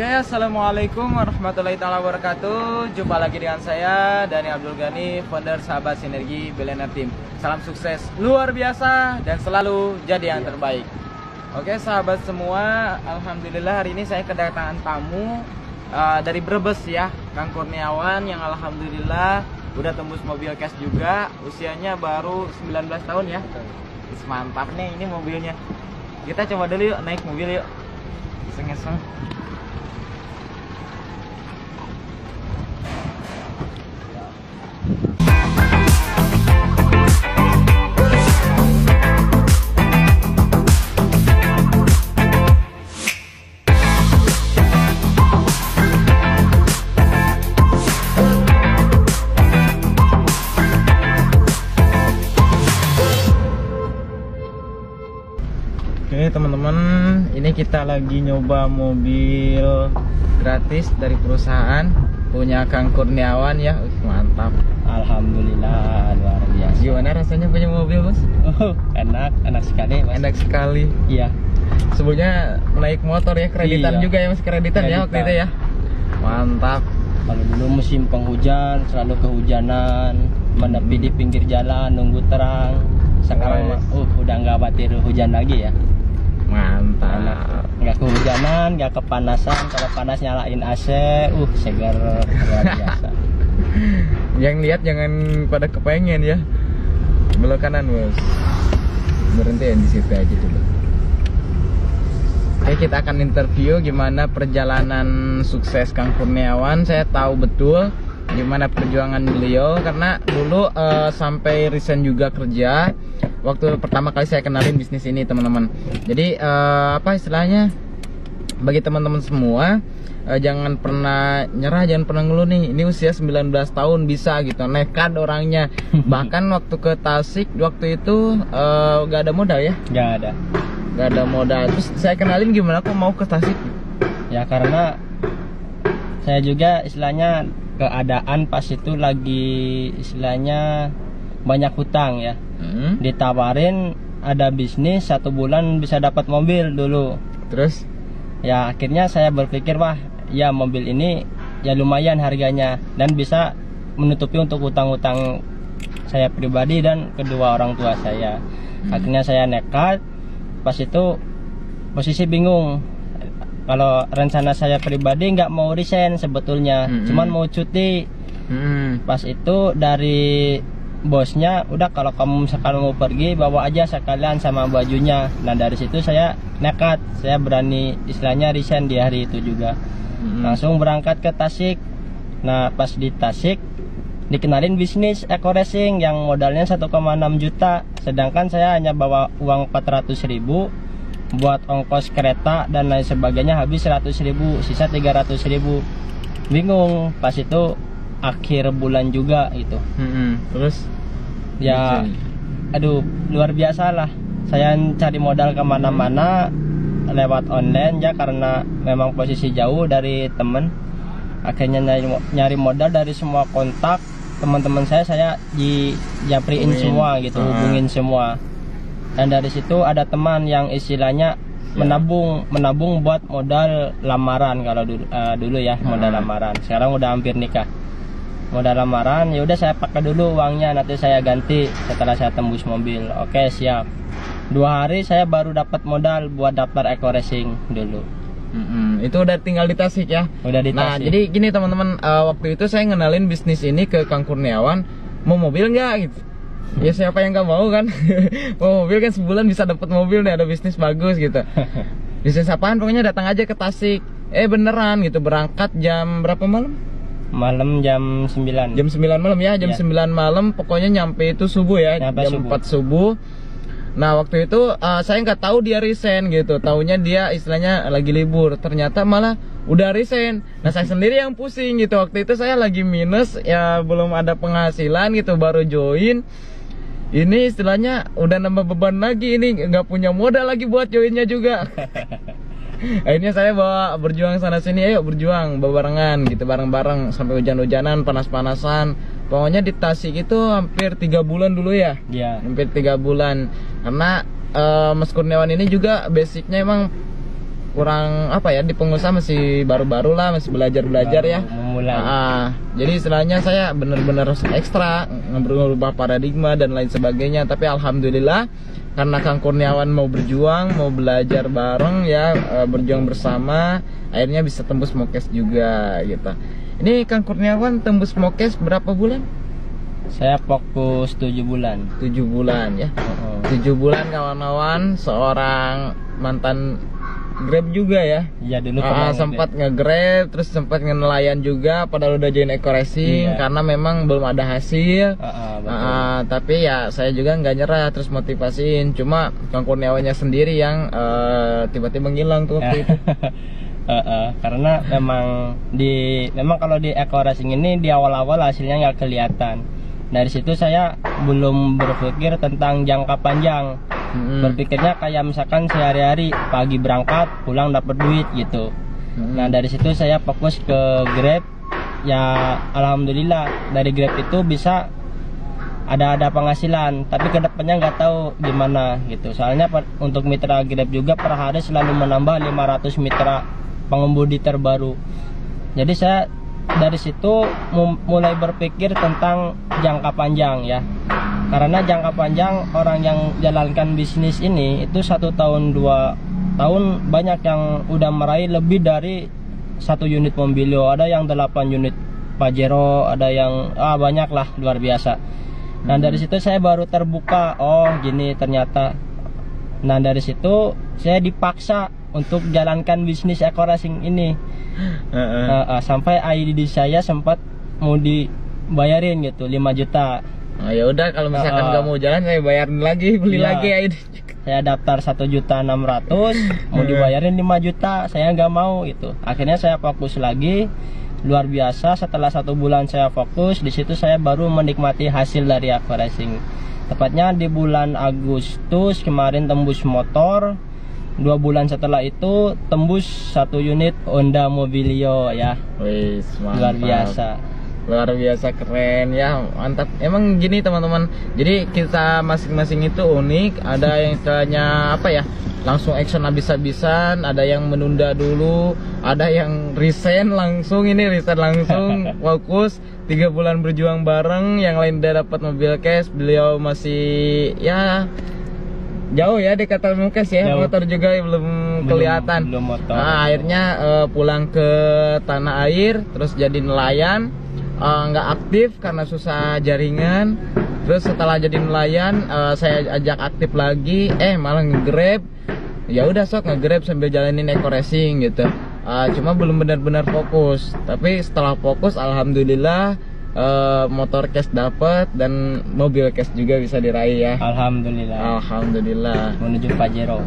Oke, assalamualaikum warahmatullahi wabarakatuh. Jumpa lagi dengan saya Dani Abdul Ghani, founder Sahabat Sinergi Billionaire Team. Salam sukses luar biasa dan selalu jadi yang terbaik. Oke sahabat semua, alhamdulillah hari ini saya kedatangan tamu dari Brebes ya, Kang Kurniawan yang alhamdulillah udah tembus mobil cash juga. Usianya baru 19 tahun ya. Mantap nih ini mobilnya. Kita coba dulu yuk naik mobil yuk. Iseng-iseng. Oke teman-teman, ini kita lagi nyoba mobil gratis dari perusahaan punya Kang Kurniawan ya. Mantap. Alhamdulillah luar biasa. Gimana rasanya punya mobil bos? Enak sekali mas. Enak sekali. Iya. Sebelumnya naik motor ya, kreditan Iya. juga ya mas, kreditan ya waktu itu ya. Mantap. Kalau dulu musim penghujan selalu kehujanan, menepi di pinggir jalan nunggu terang. Sekarang udah nggak khawatir hujan lagi ya. Mantap. Nggak kehujanan, nggak kepanasan. Kalau panas nyalain AC, segar luar biasa. Yang lihat jangan pada kepengen ya. Belok kanan bos. Berhenti ya di situ aja dulu. Oke, kita akan interview gimana perjalanan sukses Kang Kurniawan. Saya tahu betul gimana perjuangan beliau karena dulu sampai resign juga kerja. Waktu pertama kali saya kenalin bisnis ini teman-teman. Jadi apa istilahnya, bagi teman-teman semua jangan pernah nyerah, jangan pernah ngeluh nih. Ini usia 19 tahun bisa gitu, nekat orangnya. Bahkan waktu ke Tasik waktu itu gak ada modal ya? Gak ada modal. Terus saya kenalin gimana kok mau ke Tasik? Ya karena saya juga istilahnya keadaan pas itu lagi istilahnya banyak hutang ya. Ditawarin ada bisnis 1 bulan bisa dapat mobil dulu. Terus ya akhirnya saya berpikir wah ya mobil ini ya lumayan harganya dan bisa menutupi untuk hutang-hutang saya pribadi dan kedua orang tua saya. Akhirnya saya nekat. Pas itu posisi bingung. Kalau rencana saya pribadi nggak mau resign sebetulnya, cuman mau cuti. Pas itu dari bosnya, udah kalau kamu misalkan mau pergi bawa aja sekalian sama bajunya. Nah dari situ saya nekat, saya berani istilahnya resign di hari itu juga. Langsung berangkat ke Tasik. Nah pas di Tasik dikenalin bisnis Eco Racing yang modalnya 1,6 juta, sedangkan saya hanya bawa uang 400.000 buat ongkos kereta dan lain sebagainya, habis 100.000, sisa 300.000. Bingung pas itu akhir bulan juga gitu. Terus ya aduh luar biasa lah, saya cari modal kemana-mana lewat online ya karena memang posisi jauh dari temen. Akhirnya nyari modal dari semua kontak teman-teman saya dijapriin semua gitu, hubungin semua. Dan dari situ ada teman yang istilahnya menabung buat modal lamaran kalau dulu ya, modal lamaran. Sekarang udah hampir nikah. Modal lamaran ya udah saya pakai dulu uangnya, nanti saya ganti setelah saya tembus mobil. Oke siap. 2 hari saya baru dapat modal buat daftar Eco Racing dulu. Itu udah tinggal di Tasik ya. Udah di Tasik. Nah jadi gini teman-teman, waktu itu saya ngenalin bisnis ini ke Kang Kurniawan. Mau mobil nggak gitu? Ya siapa yang nggak mau kan? Mau mobil kan, sebulan bisa dapat mobil nih, ada bisnis bagus gitu. Bisnis apaan? Pokoknya datang aja ke Tasik. Beneran gitu, berangkat jam berapa malam? Malam jam 9. Jam 9 malam ya, jam 9 malam. Pokoknya nyampe itu subuh ya, jam 4 subuh. Nah waktu itu saya nggak tahu dia resign gitu, taunya dia istilahnya lagi libur, ternyata malah udah resign. Nah saya sendiri yang pusing gitu, waktu itu saya lagi minus ya, belum ada penghasilan gitu, baru join. Ini istilahnya udah nambah beban lagi, ini nggak punya modal lagi buat joinnya juga. Akhirnya saya bawa berjuang sana sini, ayo berjuang barengan gitu, bareng-bareng sampai hujan-hujanan, panas-panasan. Pokoknya di Tasik itu hampir 3 bulan dulu ya. Iya. Hampir 3 bulan. Karena Mas Kurniawan ini juga basicnya emang kurang apa ya, di pengusaha masih baru-baru lah, masih belajar ya. Memulai. Jadi istilahnya saya bener-bener ekstra ngerubah paradigma dan lain sebagainya. Tapi alhamdulillah karena Kang Kurniawan mau berjuang, mau belajar bareng ya, berjuang bersama, akhirnya bisa tembus Mokes juga gitu. Ini Kang Kurniawan tembus Mokes berapa bulan? Saya fokus 7 bulan. 7 bulan ya. 7 bulan kawan-kawan, seorang mantan Grab juga ya. Iya, dulu pernah sempat nge-Grab, terus sempat nge-nelayan juga padahal udah join Eco Racing. Karena memang belum ada hasil. Tapi ya saya juga nggak nyerah, terus motivasiin. Cuma Kang Kurniawannya sendiri yang tiba-tiba ngilang tuh waktu itu. Karena memang kalau di Eco Racing ini di awal-awal hasilnya nggak kelihatan. Dari situ saya belum berpikir tentang jangka panjang. Berpikirnya kayak misalkan sehari-hari pagi berangkat pulang dapat duit gitu. Nah dari situ saya fokus ke Grab. Ya alhamdulillah dari Grab itu bisa ada penghasilan, tapi kedepannya nggak tahu gimana gitu. Soalnya untuk mitra Grab juga per hari selalu menambah 500 mitra pengemudi terbaru. Jadi saya dari situ mulai berpikir tentang jangka panjang ya. Karena jangka panjang orang yang jalankan bisnis ini itu 1 tahun 2 tahun banyak yang udah meraih lebih dari 1 unit Mobilio, ada yang 8 unit Pajero, ada yang banyak lah, luar biasa. Nah dari situ saya baru terbuka, oh gini ternyata. Nah dari situ saya dipaksa untuk jalankan bisnis Eco Racing ini. Sampai ID saya sempat mau dibayarin gitu 5 juta. Ya udah kalau misalkan nggak mau jalan saya bayarin lagi, beli lagi ID. Saya daftar 1.600.000, mau dibayarin 5 juta, saya nggak mau itu. Akhirnya saya fokus lagi, luar biasa. Setelah 1 bulan saya fokus, di situ saya baru menikmati hasil dari Eco Racing. Tepatnya di bulan Agustus kemarin tembus motor. 2 bulan setelah itu tembus 1 unit Honda Mobilio ya. Wih, luar biasa. Luar biasa, keren ya, mantap. Emang gini teman-teman, jadi kita masing-masing itu unik. Ada yang istilahnya apa ya, langsung action habis-habisan, ada yang menunda dulu, ada yang resign langsung. Ini resign langsung fokus 3 bulan berjuang bareng. Yang lain udah dapat mobil cash, beliau masih ya jauh ya dekat Mokes ya, motor juga belum kelihatan. Nah, akhirnya pulang ke tanah air, terus jadi nelayan. Nggak aktif karena susah jaringan. Terus setelah jadi nelayan saya ajak aktif lagi, malah nge-Grab. Ya udah sok nge-Grab sambil jalanin Eco Racing gitu. Cuma belum benar-benar fokus. Tapi setelah fokus alhamdulillah motor cash dapat dan mobil cash juga bisa diraih ya. Alhamdulillah. Menuju Pajero.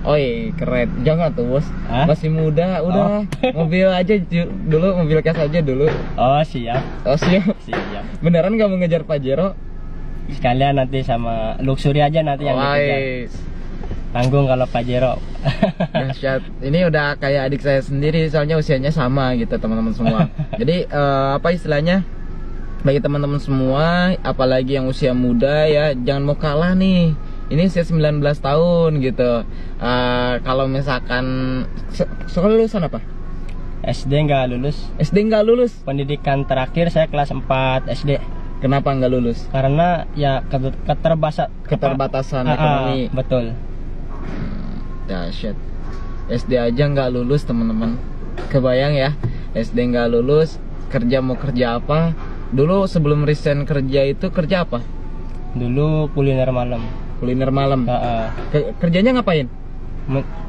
Oi, keren. Jangan tuh bos, masih muda, udah mobil aja dulu, mobil cash aja dulu. Oh siap. Beneran gak mau ngejar Pajero? Sekalian nanti sama luxury aja nanti yang dikejar. Tanggung kalau Pajero. Dahsyat. Ini udah kayak adik saya sendiri, soalnya usianya sama gitu teman-teman semua. Jadi apa istilahnya, bagi teman-teman semua, apalagi yang usia muda ya, jangan mau kalah nih. Ini usia 19 tahun gitu. Kalau misalkan sekolah lulusan apa? SD nggak lulus. SD nggak lulus? Pendidikan terakhir saya kelas 4 SD. Kenapa nggak lulus? Karena ya keterbatasan ekonomi. Betul. Dahsyat. SD aja nggak lulus teman-teman. Kebayang ya, SD nggak lulus, kerja mau kerja apa? Dulu sebelum resign kerja itu kerja apa? Dulu kuliner malam. Kuliner malam. Kerjanya ngapain?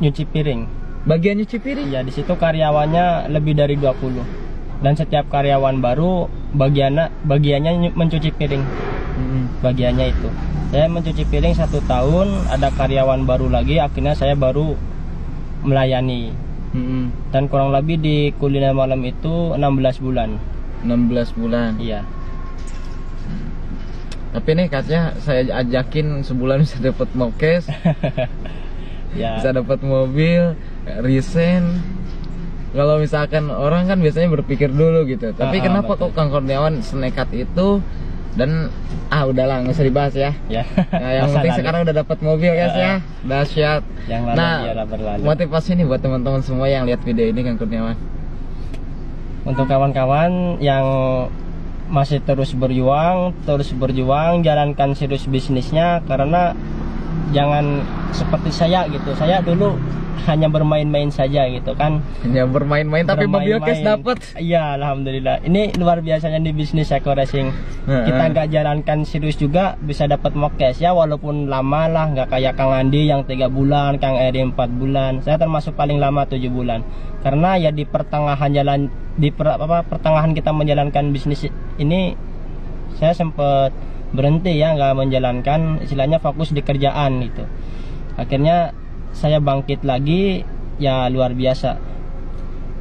Nyuci piring. Bagian nyuci piring? Ya di situ karyawannya lebih dari 20. Dan setiap karyawan baru bagiannya mencuci piring. Bagiannya itu. Saya mencuci piring 1 tahun, ada karyawan baru lagi, akhirnya saya baru melayani. Dan kurang lebih di kuliner malam itu 16 bulan. 16 bulan. Iya. Tapi nih katanya saya ajakin sebulan bisa dapat Mokes. Ya. Bisa dapat mobil, resign. Kalau misalkan orang kan biasanya berpikir dulu gitu. Tapi kenapa kok Kang Kurniawan senekat itu Dan udahlah nggak usah dibahas ya. Ya. Nah, yang Masa penting lalu. sekarang udah dapat mobil guys ya. Dahsyat. Yang lalu Nah, biarlah berlalu. motivasi nih buat teman-teman semua yang lihat video ini Kang Kurniawan. Untuk kawan-kawan yang masih terus berjuang, jalankan serius bisnisnya, karena jangan seperti saya gitu. Saya dulu hanya bermain-main saja gitu kan. Hanya bermain-main tapi mobil cash dapat. Iya, alhamdulillah. Ini luar biasanya di bisnis Eko Racing. Kita nggak jalankan serius juga bisa dapat cash ya, walaupun lama lah, nggak kayak Kang Andi yang 3 bulan, Kang Eri 4 bulan. Saya termasuk paling lama 7 bulan. Karena ya di pertengahan jalan, pertengahan kita menjalankan bisnis ini, saya sempat berhenti ya, nggak menjalankan, istilahnya fokus di kerjaan gitu. Akhirnya saya bangkit lagi, ya luar biasa.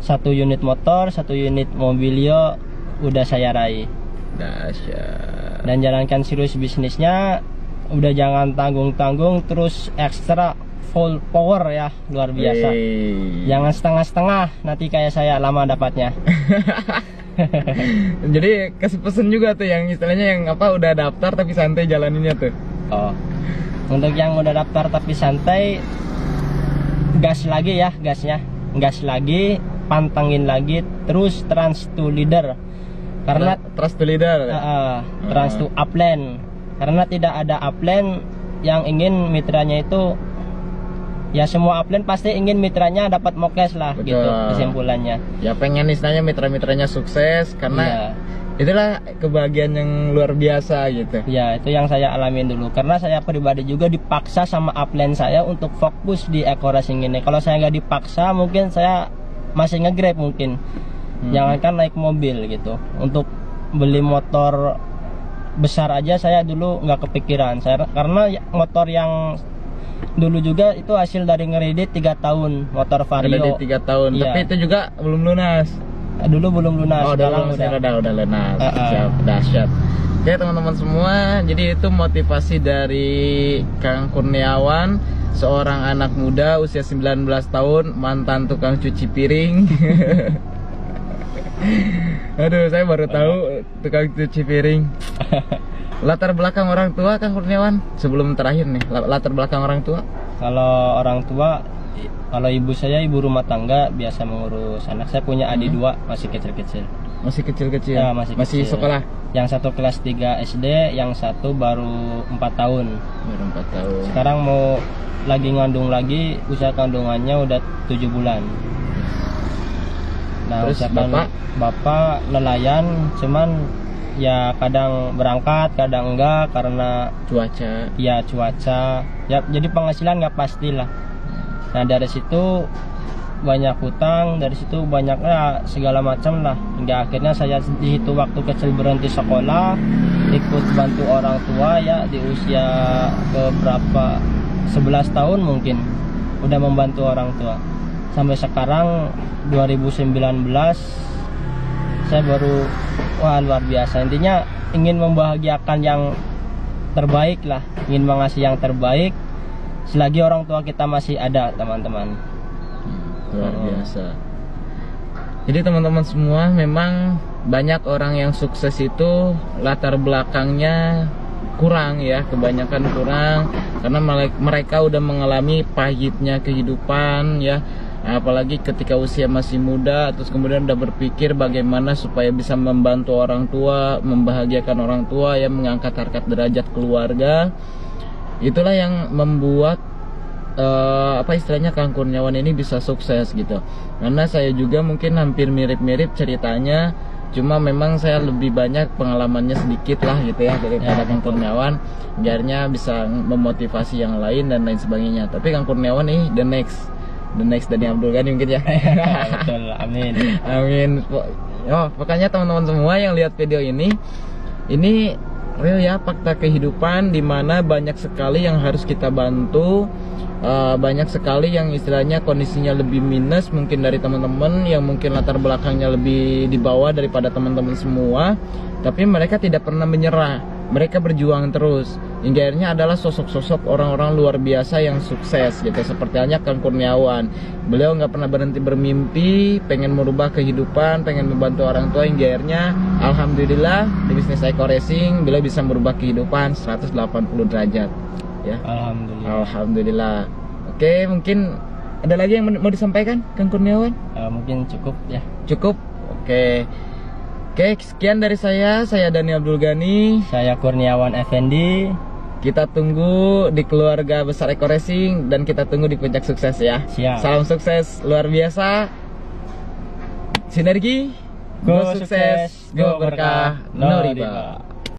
1 unit motor, 1 unit mobilio udah saya raih. Dahsyat. Dan jalankan serius bisnisnya, udah jangan tanggung-tanggung, terus ekstra full power ya, luar biasa. Jangan setengah-setengah, nanti kayak saya lama dapatnya. Jadi kasih pesen juga tuh yang istilahnya yang udah daftar tapi santai jalaninnya tuh. Oh, untuk yang udah daftar tapi santai, gas lagi ya, gas lagi, pantengin lagi, terus trans to leader. Karena trust to leader. Trans to upland. Karena tidak ada upland yang ingin mitranya itu, ya semua upland pasti ingin mitranya dapat mokes lah. Betul. Gitu kesimpulannya. Ya pengen istilahnya mitra-mitranya sukses, karena itulah kebahagiaan yang luar biasa gitu. Ya, itu yang saya alamin dulu. Karena saya pribadi juga dipaksa sama upline saya untuk fokus di Eko Racing ini. Kalau saya nggak dipaksa, mungkin saya masih nge-grab mungkin. Jangankan naik mobil gitu. Untuk beli motor besar aja saya dulu nggak kepikiran. Karena motor yang dulu juga itu hasil dari ngeredit 3 tahun, motor Vario. Ngeredit 3 tahun, tapi itu juga belum lunas. Dulu belum lunas. Oh, udah lunas. Siap, dahsyat. Oke teman-teman semua, jadi itu motivasi dari Kang Kurniawan, seorang anak muda usia 19 tahun, mantan tukang cuci piring. Aduh, saya baru tahu tukang cuci piring. Latar belakang orang tua Kang Kurniawan, sebelum terakhir nih, latar belakang orang tua. Kalau orang tua, kalau ibu saya ibu rumah tangga, biasa mengurus anak. Saya punya adik 2, masih kecil-kecil. Masih kecil-kecil? Ya, masih kecil. Sekolah? Yang 1 kelas 3 SD, yang 1 baru 4 tahun. Baru 4 tahun. Sekarang mau lagi ngandung lagi, usia kandungannya udah 7 bulan. Nah, terus bapak nelayan, cuman ya kadang berangkat, kadang enggak karena cuaca. Ya cuaca. Ya jadi penghasilan nggak pastilah. Nah dari situ banyak hutang, dari situ banyaknya segala macam lah. Hingga akhirnya saya di itu waktu kecil berhenti sekolah, ikut bantu orang tua ya di usia ke berapa, 11 tahun mungkin udah membantu orang tua. Sampai sekarang 2019 saya baru, wah luar biasa. Intinya ingin membahagiakan yang terbaik lah, ingin mengasih yang terbaik selagi orang tua kita masih ada, teman-teman. Luar biasa. Jadi teman-teman semua, memang banyak orang yang sukses itu latar belakangnya kurang ya, kebanyakan kurang, karena mereka udah mengalami pahitnya kehidupan ya. Apalagi ketika usia masih muda, terus kemudian udah berpikir bagaimana supaya bisa membantu orang tua, membahagiakan orang tua, ya, mengangkat harkat derajat keluarga. Itulah yang membuat istilahnya Kang Kurniawan ini bisa sukses gitu. Karena saya juga mungkin hampir mirip-mirip ceritanya, cuma memang saya lebih banyak pengalamannya sedikit lah gitu ya daripada Kang Kurniawan. Biarnya bisa memotivasi yang lain dan lain sebagainya. Tapi Kang Kurniawan nih the next Dani Abdul Ghani mungkin ya. Betul, amin. Amin. Oh, pokoknya teman-teman semua yang lihat video ini real ya, fakta kehidupan, dimana banyak sekali yang harus kita bantu, banyak sekali yang istilahnya kondisinya lebih minus mungkin dari teman-teman, yang mungkin latar belakangnya lebih di bawah daripada teman-teman semua, tapi mereka tidak pernah menyerah. mereka berjuang terus. Hingga akhirnya adalah sosok-sosok orang-orang luar biasa yang sukses gitu. Seperti halnya Kang Kurniawan. Beliau nggak pernah berhenti bermimpi, pengen merubah kehidupan, pengen membantu orang tua. Hingga akhirnya alhamdulillah di bisnis Eko Racing beliau bisa merubah kehidupan 180 derajat. Ya. Alhamdulillah. Oke, mungkin ada lagi yang mau disampaikan Kang Kurniawan? Mungkin cukup ya. Cukup. Oke, sekian dari saya Dani Abdul Ghani. Saya Kurniawan Effendi. Kita tunggu di keluarga besar Eko Racing dan kita tunggu di puncak sukses ya. Siap. Salam sukses luar biasa. Sinergi, go sukses, go berkah, no riba.